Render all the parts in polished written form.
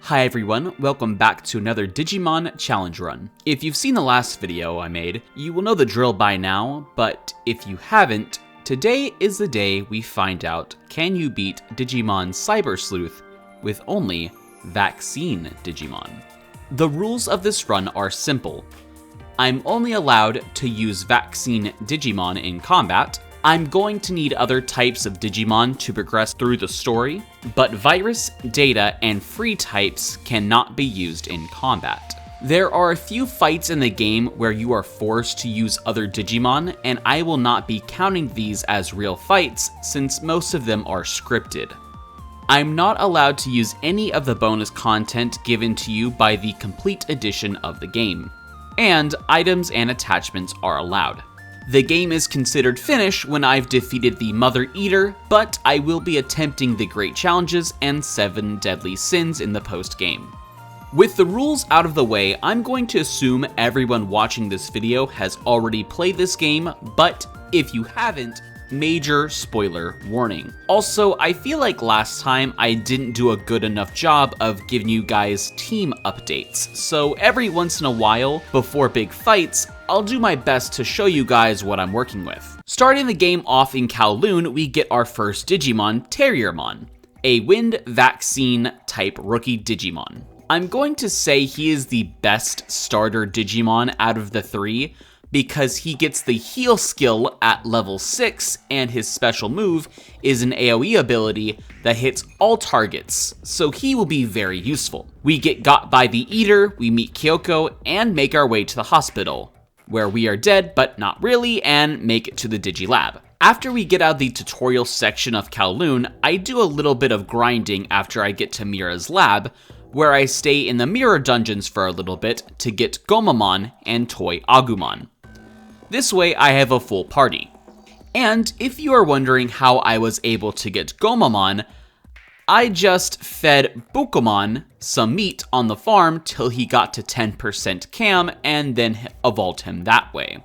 Hi everyone, welcome back to another Digimon challenge run. If you've seen the last video I made, you will know the drill by now, but if you haven't, today is the day we find out can you beat Digimon Cybersleuth with only Vaccine Digimon. The rules of this run are simple. I'm only allowed to use Vaccine Digimon in combat. I'm going to need other types of Digimon to progress through the story, but Virus, Data, and Free types cannot be used in combat. There are a few fights in the game where you are forced to use other Digimon, and I will not be counting these as real fights since most of them are scripted. I'm not allowed to use any of the bonus content given to you by the complete edition of the game, and items and attachments are allowed. The game is considered finished when I've defeated the Mother Eater, but I will be attempting the Great Challenges and 7 Deadly Sins in the post-game. With the rules out of the way, I'm going to assume everyone watching this video has already played this game, but if you haven't, major spoiler warning. Also, I feel like last time I didn't do a good enough job of giving you guys team updates, so every once in a while, before big fights, I'll do my best to show you guys what I'm working with. Starting the game off in Kowloon, we get our first Digimon, Terriermon, a Wind Vaccine type rookie Digimon. I'm going to say he is the best starter Digimon out of the three, because he gets the heal skill at level 6 and his special move is an AoE ability that hits all targets, so he will be very useful. We get got by the Eater, we meet Kyoko, and make our way to the hospital, where we are dead but not really and make it to the Digilab. After we get out of the tutorial section of Kowloon, I do a little bit of grinding after I get to Mira's lab, where I stay in the mirror dungeons for a little bit to get Gomamon and Toy Agumon. This way I have a full party. And if you are wondering how I was able to get Gomamon, I just fed Bukomon some meat on the farm till he got to 10% cam and then evolved him that way.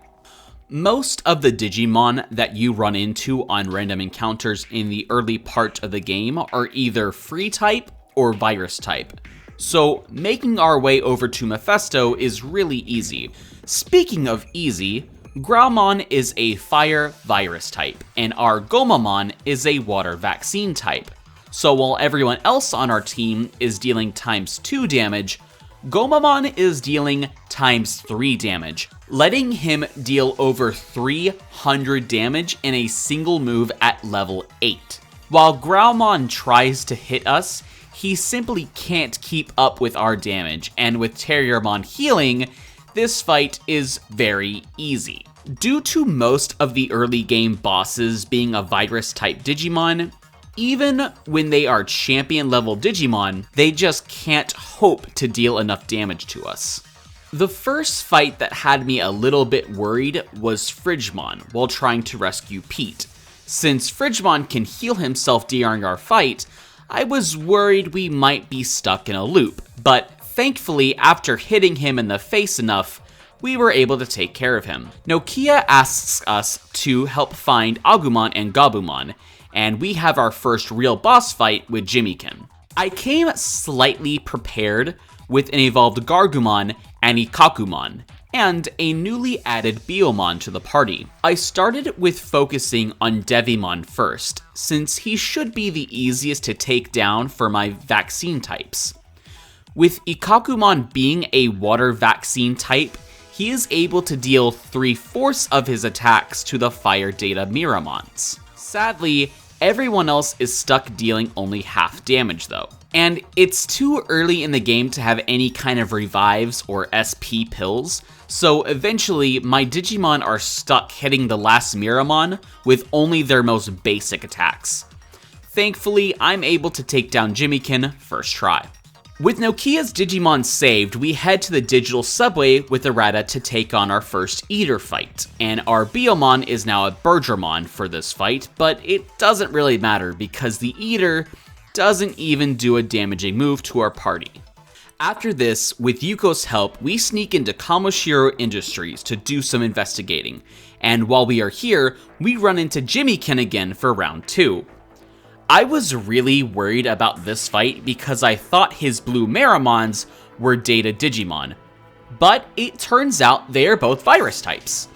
Most of the Digimon that you run into on random encounters in the early part of the game are either free type or virus type, so making our way over to Mephisto is really easy. Speaking of easy, Graumon is a fire virus type, and our Gomamon is a water vaccine type. So while everyone else on our team is dealing ×2 damage, Gomamon is dealing ×3 damage, letting him deal over 300 damage in a single move at level 8. While Graumon tries to hit us, he simply can't keep up with our damage, and with Terriermon healing, this fight is very easy. Due to most of the early game bosses being a virus type Digimon, even when they are champion level Digimon, they just can't hope to deal enough damage to us. The first fight that had me a little bit worried was Frigmon while trying to rescue Pete. Since Frigmon can heal himself during our fight, I was worried we might be stuck in a loop, but thankfully, after hitting him in the face enough, we were able to take care of him. Nokia asks us to help find Agumon and Gabumon, and we have our first real boss fight with Jimiken. I came slightly prepared with an evolved Gargumon and Ikakumon, and a newly added Biomon to the party. I started with focusing on Devimon first, since he should be the easiest to take down for my vaccine types. With Ikakumon being a water vaccine type, he is able to deal 3/4 of his attacks to the Fire Data Miramons. Sadly, everyone else is stuck dealing only half damage though. And it's too early in the game to have any kind of revives or SP pills, so eventually my Digimon are stuck hitting the last Miramon with only their most basic attacks. Thankfully, I'm able to take down Jimiken first try. With Nokia's Digimon saved, we head to the digital subway with Errata to take on our first Eater fight, and our Biomon is now a Bergermon for this fight, but it doesn't really matter because the Eater doesn't even do a damaging move to our party. After this, with Yuko's help, we sneak into Kamoshiro Industries to do some investigating, and while we are here, we run into Jimiken again for round 2. I was really worried about this fight because I thought his blue Meramons were Data Digimon, but it turns out they are both virus types.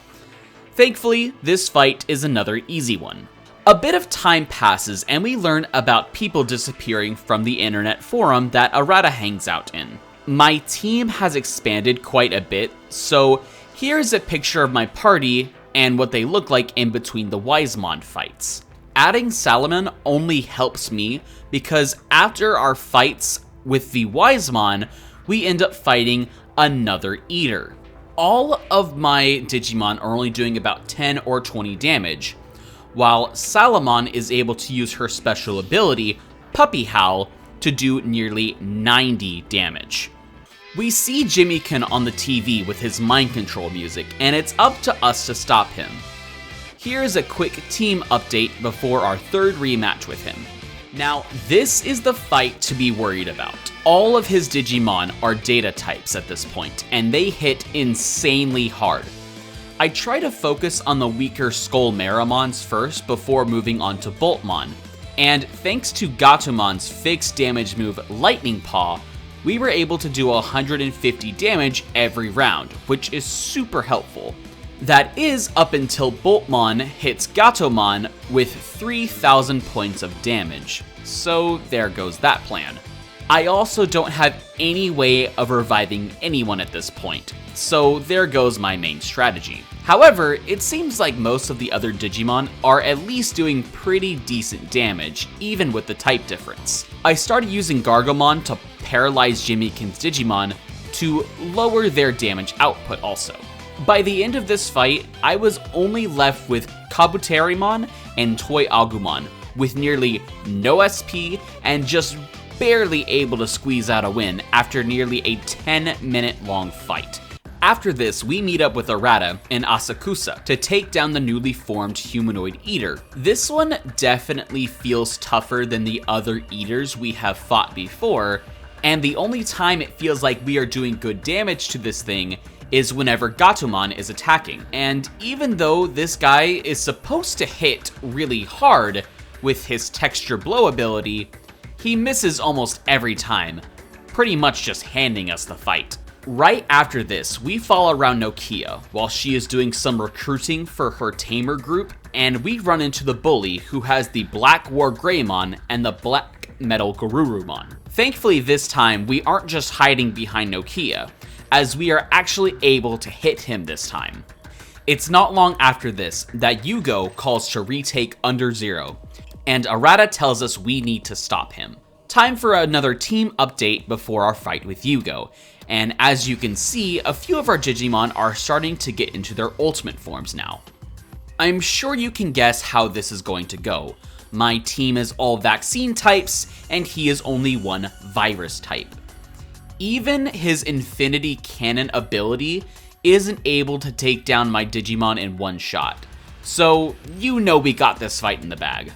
Thankfully, this fight is another easy one. A bit of time passes and we learn about people disappearing from the internet forum that Arata hangs out in. My team has expanded quite a bit, so here's a picture of my party and what they look like in between the Wisemon fights. Adding Salamon only helps me because after our fights with the Wisemon, we end up fighting another Eater. All of my Digimon are only doing about 10 or 20 damage, while Salamon is able to use her special ability, Puppy Howl, to do nearly 90 damage. We see Jimmykin on the TV with his mind control music, and it's up to us to stop him. Here's a quick team update before our third rematch with him. Now, this is the fight to be worried about. All of his Digimon are Data types at this point, and they hit insanely hard. I try to focus on the weaker Skull Meramons first before moving on to Boltmon, and thanks to Gatomon's fixed damage move Lightning Paw, we were able to do 150 damage every round, which is super helpful. That is up until Boltmon hits Gatomon with 3,000 points of damage, so there goes that plan. I also don't have any way of reviving anyone at this point, so there goes my main strategy. However, it seems like most of the other Digimon are at least doing pretty decent damage, even with the type difference. I started using Gargomon to paralyze Jimmykin's Digimon to lower their damage output also. By the end of this fight, I was only left with Kabuterimon and Toy Agumon, with nearly no SP and just barely able to squeeze out a win after nearly a 10-minute long fight. After this, we meet up with Arata and Asakusa to take down the newly formed humanoid Eater. This one definitely feels tougher than the other Eaters we have fought before, and the only time it feels like we are doing good damage to this thing is whenever Gatomon is attacking. And even though this guy is supposed to hit really hard with his texture blow ability, he misses almost every time, pretty much just handing us the fight. Right after this, we follow around Nokia while she is doing some recruiting for her tamer group, and we run into the bully who has the Black War Greymon and the Black Metal Garurumon. Thankfully this time, we aren't just hiding behind Nokia, as we are actually able to hit him this time. It's not long after this that Yugo calls to retake Under Zero, and Arata tells us we need to stop him. Time for another team update before our fight with Yugo, and as you can see, a few of our Digimon are starting to get into their ultimate forms now. I'm sure you can guess how this is going to go. My team is all vaccine types, and he is only one virus type. Even his Infinity Cannon ability isn't able to take down my Digimon in one shot, so you know we got this fight in the bag.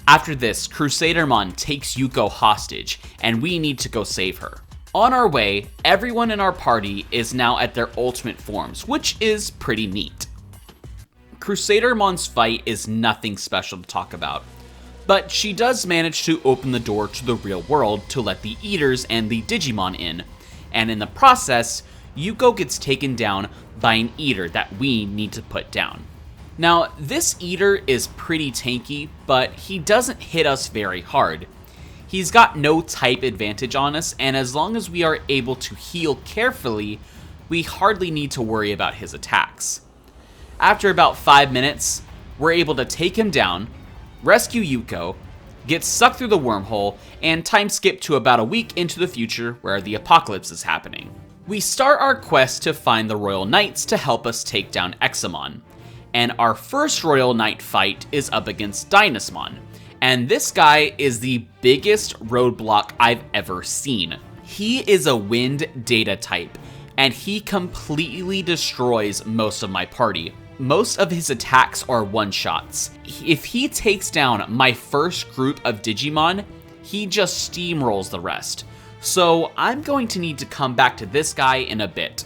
After this, Crusadermon takes Yuko hostage, and we need to go save her. On our way, everyone in our party is now at their ultimate forms, which is pretty neat. Crusadermon's fight is nothing special to talk about, but she does manage to open the door to the real world to let the Eaters and the Digimon in, and in the process, Yuko gets taken down by an Eater that we need to put down. Now, this Eater is pretty tanky, but he doesn't hit us very hard. He's got no type advantage on us, and as long as we are able to heal carefully, we hardly need to worry about his attacks. After about 5 minutes, we're able to take him down, rescue Yuko, get sucked through the wormhole, and time skip to about a week into the future where the apocalypse is happening. We start our quest to find the Royal Knights to help us take down Examon, and our first Royal Knight fight is up against Dynasmon. And this guy is the biggest roadblock I've ever seen. He is a wind data type, and he completely destroys most of my party. Most of his attacks are one-shots. If he takes down my first group of Digimon, he just steamrolls the rest. So I'm going to need to come back to this guy in a bit.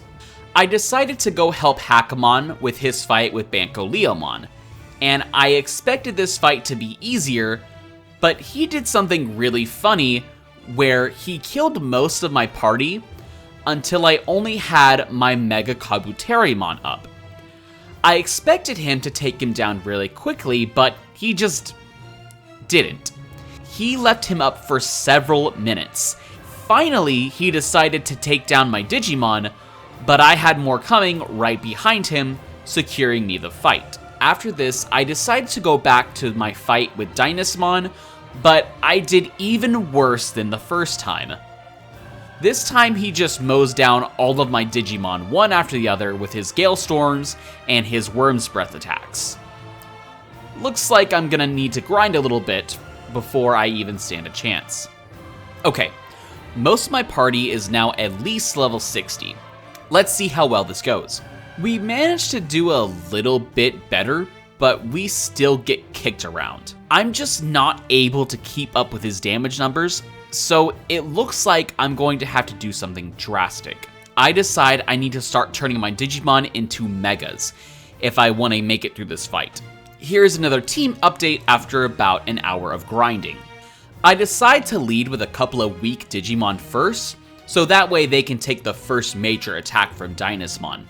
I decided to go help Hakamon with his fight with Banco Leomon, and I expected this fight to be easier, But he did something really funny where he killed most of my party until I only had my Mega Kabuterimon up. I expected him to take him down really quickly, but he just didn't. He left him up for several minutes. Finally, he decided to take down my Digimon, but I had more coming right behind him, securing me the fight. After this, I decided to go back to my fight with Dynasmon, but I did even worse than the first time. This time he just mows down all of my Digimon one after the other with his Gale Storms and his Worm's Breath attacks. Looks like I'm gonna need to grind a little bit before I even stand a chance. Okay, most of my party is now at least level 60. Let's see how well this goes. We managed to do a little bit better, but we still get kicked around. I'm just not able to keep up with his damage numbers, so it looks like I'm going to have to do something drastic. I decide I need to start turning my Digimon into Megas if I want to make it through this fight. Here's another team update after about an hour of grinding. I decide to lead with a couple of weak Digimon first, so that way they can take the first major attack from Dynasmon.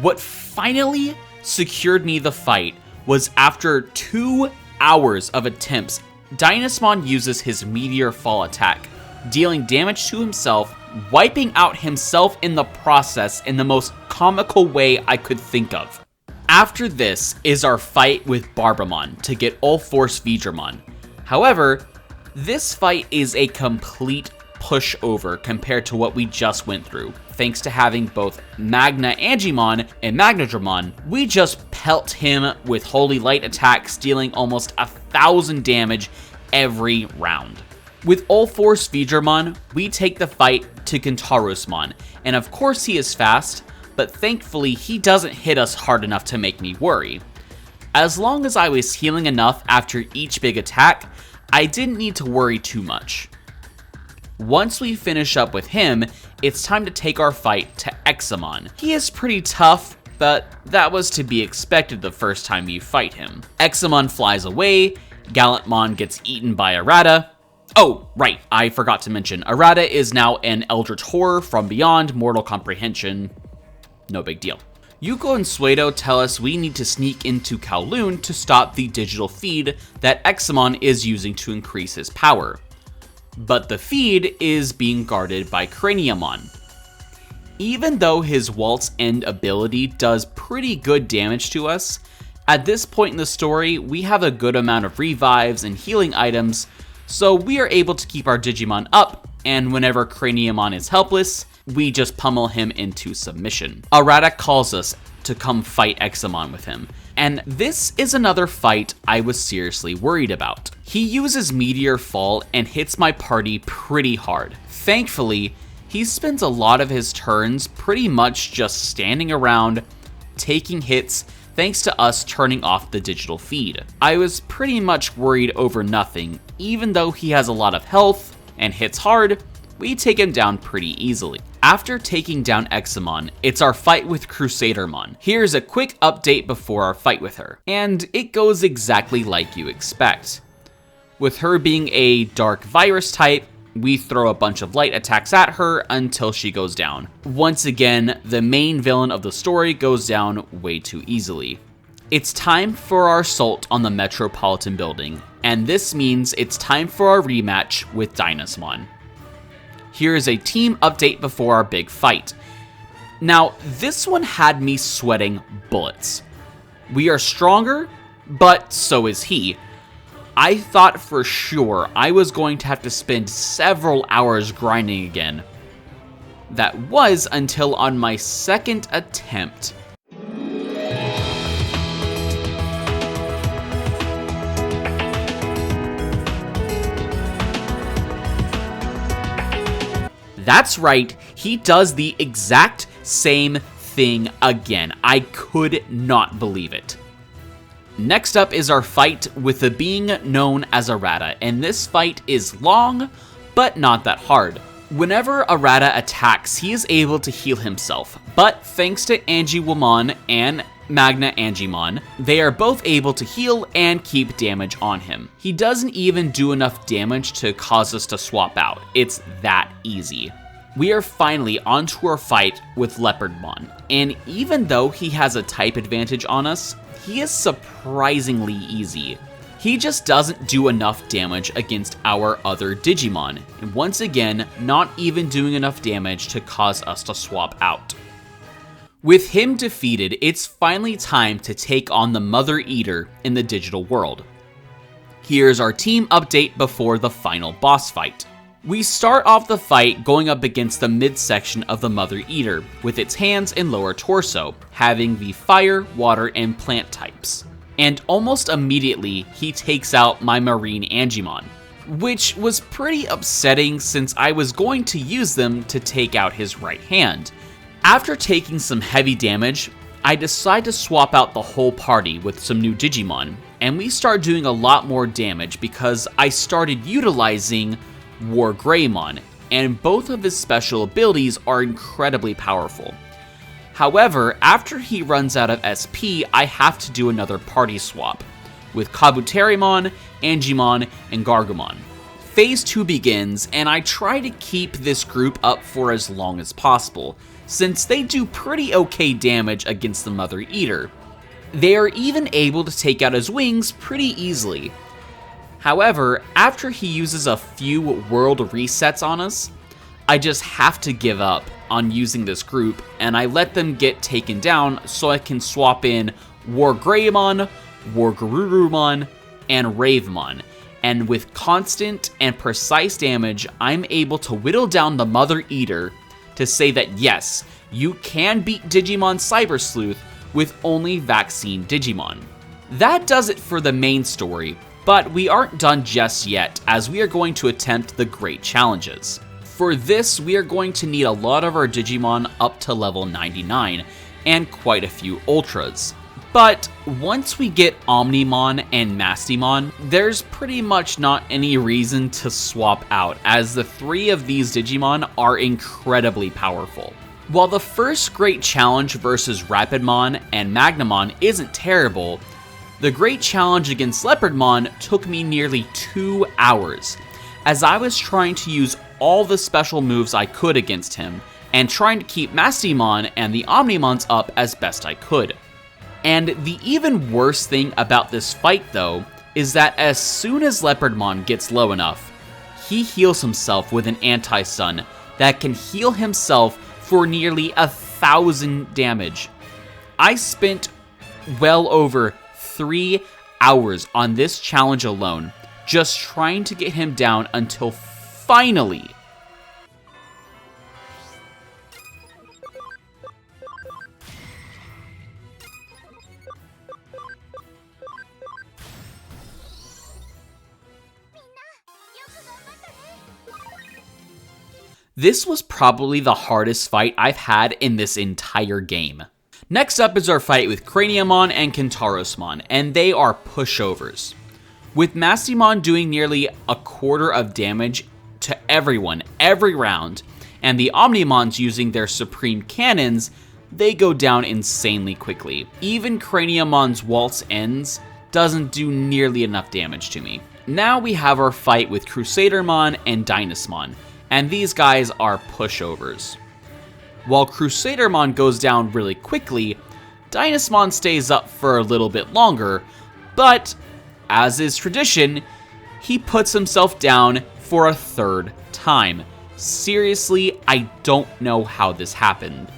What finally secured me the fight was after 2 hours of attempts, Dynasmon uses his Meteor Fall attack, dealing damage to himself, wiping out himself in the process in the most comical way I could think of. After this is our fight with Barbamon to get All-Force Veedramon. However, this fight is a complete pushover compared to what we just went through. Thanks to having both Magna Angimon and Magnadramon, we just pelt him with Holy Light attacks, dealing almost 1,000 damage every round. With All-Force Veedramon, we take the fight to Kintarusmon, and of course he is fast, but thankfully he doesn't hit us hard enough to make me worry. As long as I was healing enough after each big attack, I didn't need to worry too much. Once we finish up with him, it's time to take our fight to Examon. He is pretty tough, but that was to be expected the first time you fight him. Examon flies away, Gallantmon gets eaten by Errata. Oh, right, I forgot to mention, Errata is now an Eldritch Horror from beyond mortal comprehension. No big deal. Yuko and Suedo tell us we need to sneak into Kowloon to stop the digital feed that Examon is using to increase his power. But the feed is being guarded by Craniamon. Even though his Waltz End ability does pretty good damage to us, at this point in the story, we have a good amount of revives and healing items, so we are able to keep our Digimon up, and whenever Craniamon is helpless, we just pummel him into submission. Errata calls us to come fight Examon with him, and this is another fight I was seriously worried about. He uses Meteor Fall and hits my party pretty hard. Thankfully, he spends a lot of his turns pretty much just standing around, taking hits, thanks to us turning off the digital feed. I was pretty much worried over nothing. Even though he has a lot of health and hits hard, we take him down pretty easily. After taking down Examon, it's our fight with Crusadermon. Here's a quick update before our fight with her, and it goes exactly like you expect. With her being a dark virus type, we throw a bunch of light attacks at her until she goes down. Once again, the main villain of the story goes down way too easily. It's time for our assault on the Metropolitan Building, and this means it's time for our rematch with Dynasmon. Here is a team update before our big fight. Now, this one had me sweating bullets. We are stronger, but so is he. I thought for sure I was going to have to spend several hours grinding again. That was until on my second attempt. That's right, he does the exact same thing again. I could not believe it. Next up is our fight with the being known as Errata, and this fight is long, but not that hard. Whenever Errata attacks, he is able to heal himself, but thanks to Angie Womon and Magna Angimon, they are both able to heal and keep damage on him. He doesn't even do enough damage to cause us to swap out. It's that easy. We are finally onto our fight with Leopardmon, and even though he has a type advantage on us, he is surprisingly easy. He just doesn't do enough damage against our other Digimon, and once again, not even doing enough damage to cause us to swap out. With him defeated, it's finally time to take on the Mother Eater in the digital world. Here's our team update before the final boss fight. We start off the fight going up against the midsection of the Mother Eater, with its hands and lower torso, having the fire, water, and plant types. And almost immediately, he takes out my Marine Angimon, which was pretty upsetting since I was going to use them to take out his right hand. After taking some heavy damage, I decide to swap out the whole party with some new Digimon, and we start doing a lot more damage because I started utilizing War Greymon, and both of his special abilities are incredibly powerful. However, after he runs out of SP, I have to do another party swap, with Kabuterimon, Angimon, and Gargumon. Phase 2 begins, and I try to keep this group up for as long as possible, since they do pretty okay damage against the Mother Eater. They are even able to take out his wings pretty easily. However, after he uses a few world resets on us, I just have to give up on using this group, and I let them get taken down so I can swap in War Greymon, War Garurumon, and Ravemon. And with constant and precise damage, I'm able to whittle down the Mother Eater to say that yes, you can beat Digimon Cybersleuth with only Vaccine Digimon. That does it for the main story, but we aren't done just yet, as we are going to attempt the Great Challenges. For this, we are going to need a lot of our Digimon up to level 99, and quite a few Ultras. But once we get Omnimon and Mastimon, there's pretty much not any reason to swap out, as the three of these Digimon are incredibly powerful. While the first Great Challenge versus Rapidmon and Magnamon isn't terrible, the Great Challenge against Leopardmon took me nearly 2 hours, as I was trying to use all the special moves I could against him, and trying to keep Mastimon and the Omnimons up as best I could. And the even worse thing about this fight, though, is that as soon as Leopardmon gets low enough, he heals himself with an anti-stun that can heal himself for nearly 1,000 damage. I spent well over 3 hours on this challenge alone, just trying to get him down until finally this was probably the hardest fight I've had in this entire game. Next up is our fight with Craniamon and Kentarosmon, and they are pushovers. With Mastimon doing nearly a quarter of damage to everyone every round, and the Omnimons using their supreme cannons, they go down insanely quickly. Even Craniamon's Waltz Ends doesn't do nearly enough damage to me. Now we have our fight with Crusadermon and Dynasmon, and these guys are pushovers. While Crusadermon goes down really quickly, Dynasmon stays up for a little bit longer, but as is tradition, he puts himself down for a third time. Seriously, I don't know how this happened.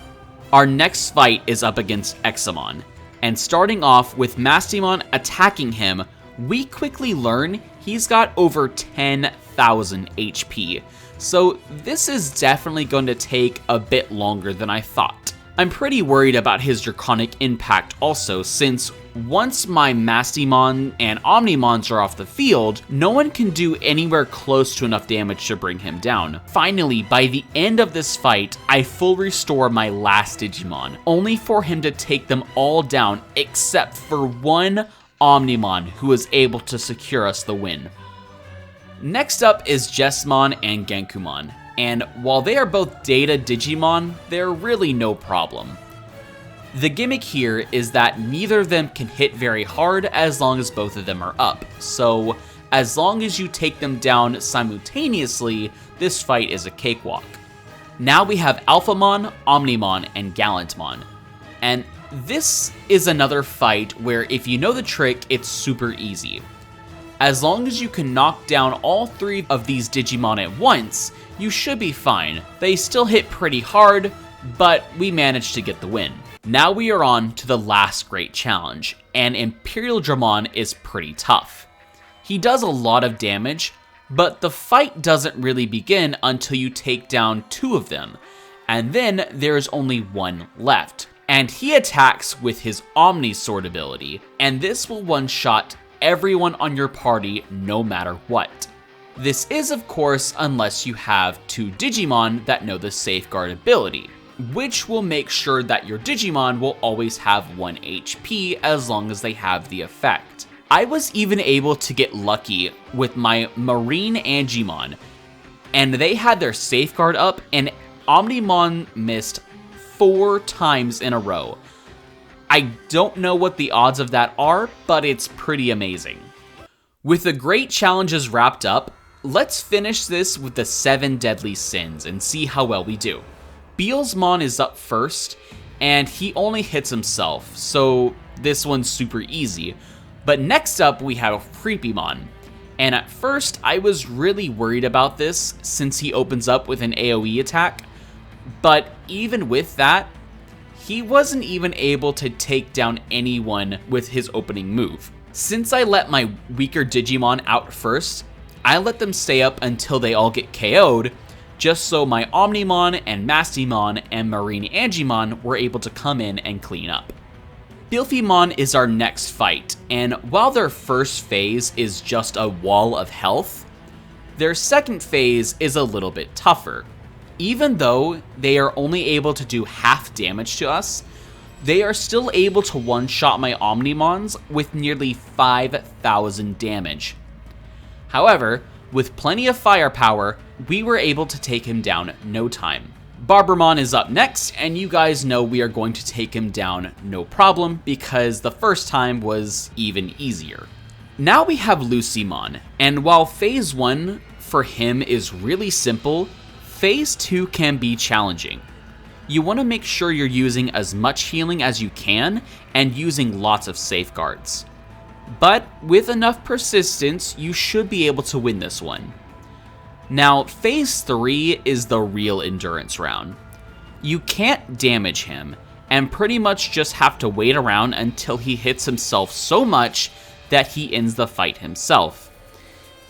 Our next fight is up against Examon, and starting off with Mastimon attacking him, we quickly learn he's got over 10,000 HP. So this is definitely going to take a bit longer than I thought. I'm pretty worried about his Draconic Impact also, since once my Mastimon and Omnimons are off the field, no one can do anywhere close to enough damage to bring him down. Finally, by the end of this fight, I full restore my last Digimon, only for him to take them all down except for one Omnimon who was able to secure us the win. Next up is Jesmon and Genkumon, and while they are both Data Digimon, they're really no problem. The gimmick here is that neither of them can hit very hard as long as both of them are up, so as long as you take them down simultaneously, this fight is a cakewalk. Now we have Alphamon, Omnimon, and Gallantmon, and this is another fight where if you know the trick, it's super easy. As long as you can knock down all 3 of these Digimon at once, you should be fine. They still hit pretty hard, but we managed to get the win. Now we are on to the last great challenge, and Imperial Dramon is pretty tough. He does a lot of damage, but the fight doesn't really begin until you take down 2 of them, and then there's only 1 left. And he attacks with his Omni Sword ability, and this will one-shot everyone on your party no matter what. This is, of course, unless you have 2 Digimon that know the Safeguard ability, which will make sure that your Digimon will always have 1 HP as long as they have the effect. I was even able to get lucky with my Marine Angimon, and they had their Safeguard up, and Omnimon missed 4 times in a row. I don't know what the odds of that are, but it's pretty amazing. With the great challenges wrapped up, let's finish this with the 7 deadly sins and see how well we do. Beelzemon is up first, and he only hits himself, so this one's super easy. But next up we have Creepymon, and at first I was really worried about this since he opens up with an AoE attack, but even with that, he wasn't even able to take down anyone with his opening move. Since I let my weaker Digimon out first, I let them stay up until they all get KO'd, just so my Omnimon and Mastimon and Marine Angimon were able to come in and clean up. Bilfimon is our next fight, and while their first phase is just a wall of health, their second phase is a little bit tougher. Even though they are only able to do half damage to us, they are still able to one-shot my Omnimons with nearly 5,000 damage. However, with plenty of firepower, we were able to take him down no time. Barbermon is up next, and you guys know we are going to take him down no problem because the first time was even easier. Now we have Lucymon, and while Phase 1 for him is really simple, Phase 2 can be challenging. You want to make sure you're using as much healing as you can and using lots of safeguards. But with enough persistence, you should be able to win this one. Now, Phase 3 is the real endurance round. You can't damage him, and pretty much just have to wait around until he hits himself so much that he ends the fight himself.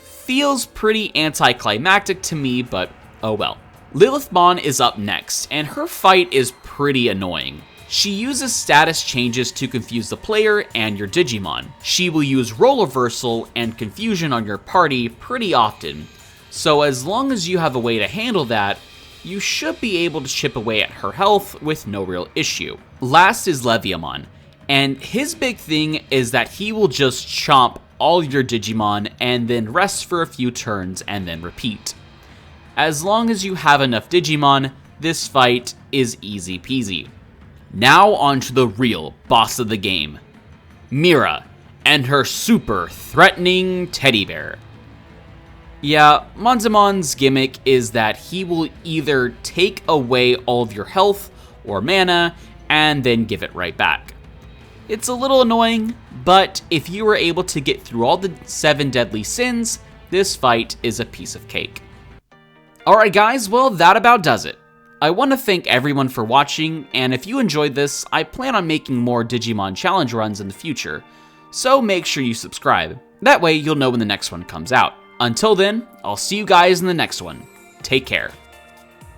Feels pretty anticlimactic to me, but oh well. Lilithmon is up next, and her fight is pretty annoying. She uses status changes to confuse the player and your Digimon. She will use role reversal and confusion on your party pretty often, so as long as you have a way to handle that, you should be able to chip away at her health with no real issue. Last is Leviamon, and his big thing is that he will just chomp all your Digimon and then rest for a few turns and then repeat. As long as you have enough Digimon, this fight is easy peasy. Now on to the real boss of the game, Mira and her super threatening teddy bear. Yeah, Monzamon's gimmick is that he will either take away all of your health or mana and then give it right back. It's a little annoying, but if you were able to get through all the 7 deadly sins, this fight is a piece of cake. Alright guys, well that about does it. I want to thank everyone for watching, and if you enjoyed this, I plan on making more Digimon challenge runs in the future, so make sure you subscribe. That way you'll know when the next one comes out. Until then, I'll see you guys in the next one. Take care.